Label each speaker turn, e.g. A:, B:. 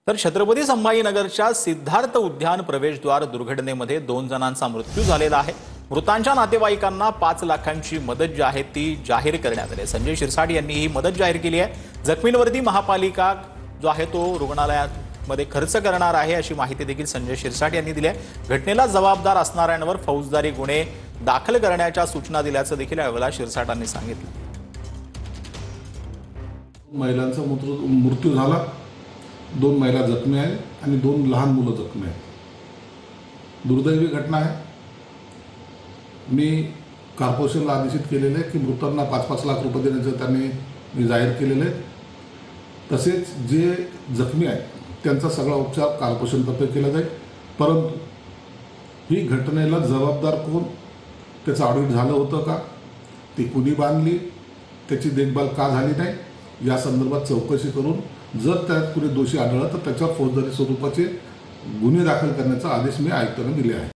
A: तर छत्रपती संभाजीनगरच्या सिद्धार्थ उद्यान प्रवेशद्वार दुर्घटनेमध्ये 2 जणांचा मृत्यू झालेला आहे। मृतांच्या नातेवाईकांना 5 लाखांची मदत जी आहे ती जाहीर करण्यात आली। संजय शिरसाट यांनी ही मदत जाहीर केली आहे। जखमींवरती महापालिका जो आहे तो रुग्णालयामध्ये खर्च करणार आहे अशी माहिती देखील संजय शिरसाट यांनी दिली आहे। घटनेला जबाबदार असणाऱ्यांवर फौजदारी गुन्हे दाखल करण्याच्या सूचना दिल्याचं देखील यावेळी शिरसाटांनी सांगितलं।
B: महिलांचा मृत्यू झाला, 2 महिला जखमी आहेत आणि 2 लहान मुलं जखमी आहेत। दुर्दैवी घटना आहे। मी कॉर्पोरेशनला आदेशित केलेले आहे की मृतांना 5-5 लाख रुपये देण्याचं त्यांनी जाहीर केलेले आहे। तसेच जे जखमी आहेत त्यांचा सगळा उपचार कॉर्पोरेशनतर्फे केला जाईल। परंतु ही घटनेला जबाबदार कोण, त्याचं ऑडिट झालं होतं का, ती कुणी बांधली, त्याची देखभाल का झाली नाही, या संदर्भात चौकशी करून जर त्यात कुणी दोषी आढळला तर त्याच्या फौजदारी स्वरूपाचे गुन्हे दाखल करण्याचा आदेश मी आयुक्तांना दिले आहे।